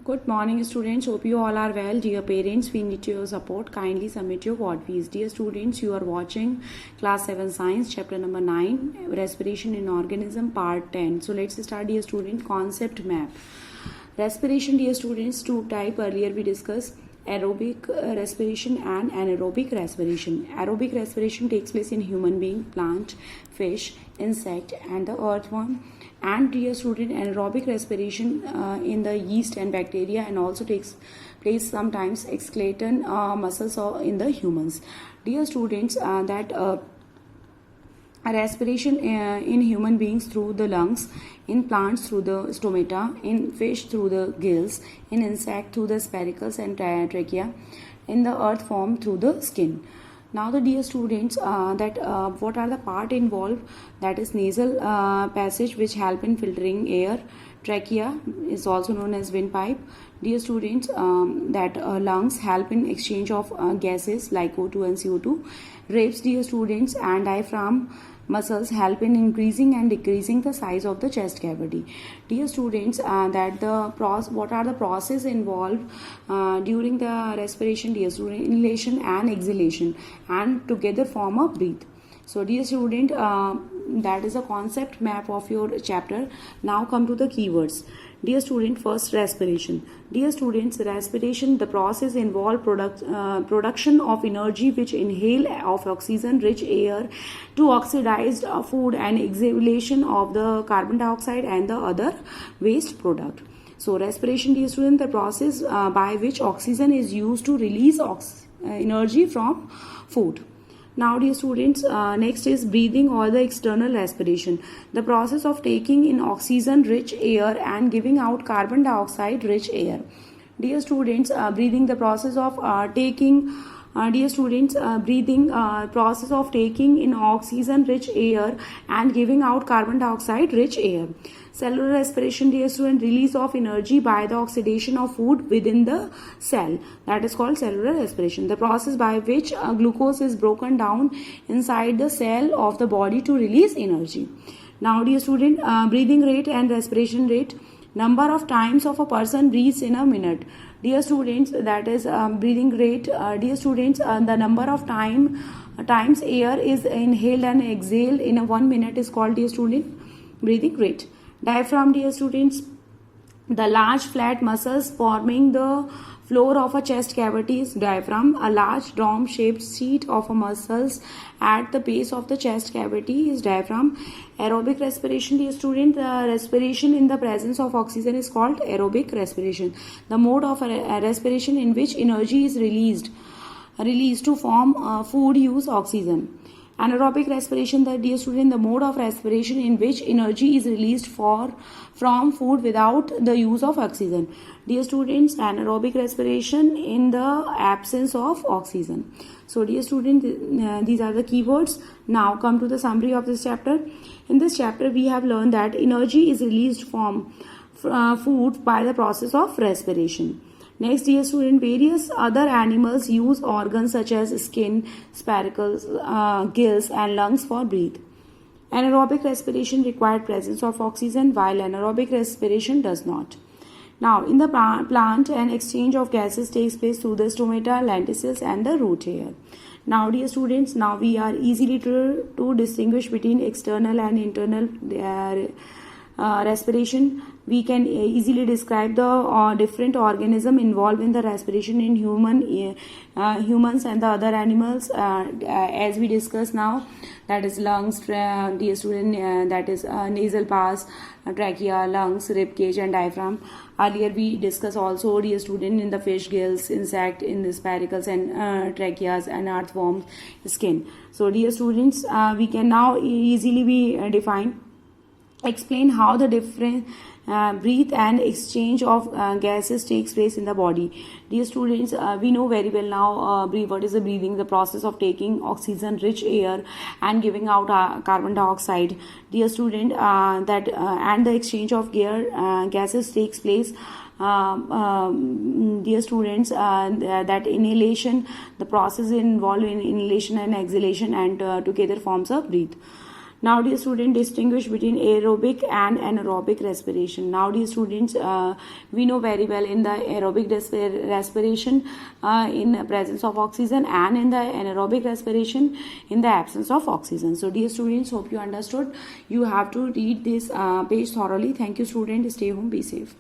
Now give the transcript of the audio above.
Good morning, students. Hope you all are well. Dear parents, we need your support. Kindly submit your word fees. Dear students, you are watching class 7 science chapter number 9 respiration in organism part 10. So let's start, dear student. Concept map. Respiration, dear students, two type. Earlier we discussed aerobic respiration and anaerobic respiration. Aerobic respiration takes place in human being, plant, fish, insect and the earthworm. And dear student, anaerobic respiration in the yeast and bacteria and also takes place sometimes skeleton muscles or in the humans. Dear students, that respiration in human beings through the lungs, in plants through the stomata, in fish through the gills, in insect through the spiracles and trachea, in the earthworm through the skin. Now the dear students, what are the part involved? That is nasal passage which help in filtering air. Trachea is also known as windpipe. Dear students, lungs help in exchange of gases like O2 and CO2. Ribs, dear students, and diaphragm muscles help in increasing and decreasing the size of the chest cavity. Dear students, what are the process involved during the respiration? Dear student, inhalation and exhalation and together form a breath. So dear student, that is a concept map of your chapter. Now come to the keywords. Dear student, first respiration. Dear students, respiration, the process involve production of energy which inhale of oxygen rich air to oxidized food and exhalation of the carbon dioxide and the other waste product. So respiration, dear student, the process by which oxygen is used to release energy from food. Now dear students, next is breathing or the external respiration. The process of taking in oxygen rich air and giving out carbon dioxide rich air. Dear students, breathing, the process of process of taking in oxygen rich air and giving out carbon dioxide rich air. Cellular respiration, dear student, release of energy by the oxidation of food within the cell. That is called cellular respiration. The process by which glucose is broken down inside the cell of the body to release energy. Now dear student, breathing rate and respiration rate. Number of times of a person breathes in a minute. Dear students, that is breathing rate. Dear students, the number of times air is inhaled and exhaled in a 1 minute is called, dear student, breathing rate. Diaphragm, dear students, the large flat muscles forming the floor of a chest cavity is diaphragm. A large dome-shaped sheet of muscles at the base of the chest cavity is diaphragm. Aerobic respiration, dear student, the respiration in the presence of oxygen is called aerobic respiration. The mode of respiration in which energy is released to form food use oxygen. Anaerobic respiration, the dear student, the mode of respiration in which energy is released from food without the use of oxygen. Dear students, anaerobic respiration in the absence of oxygen. So dear students, these are the keywords. Now come to the summary of this chapter. In this chapter we have learned that energy is released from food by the process of respiration. Next, dear student, various other animals use organs such as skin, spiracles, gills and lungs for breath. Anaerobic respiration required presence of oxygen while anaerobic respiration does not. Now, in the plant, an exchange of gases takes place through the stomata, lenticels and the root hair. Now, dear students, now we are easily to distinguish between external and internal respiration. We can easily describe the different organism involved in the respiration in humans and the other animals as we discuss now. That is lungs, dear student, that is nasal pass, trachea, lungs, rib cage and diaphragm. Earlier we discussed also, dear student, in the fish gills, insect, in the spiracles and tracheas and earthworms, skin. So dear students, we can now easily be explain how the different breath and exchange of gases takes place in the body. Dear students, we know very well now what is the breathing, the process of taking oxygen rich air and giving out carbon dioxide. Dear student, and the exchange of gases takes place. Dear students, that inhalation, the process involved in inhalation and exhalation and together forms a breath. Now dear student, distinguish between aerobic and anaerobic respiration. Now dear students, we know very well in the aerobic respiration in presence of oxygen, and in the anaerobic respiration in the absence of oxygen. So dear students, hope you understood. You have to read this page thoroughly. Thank you student. Stay home, be safe.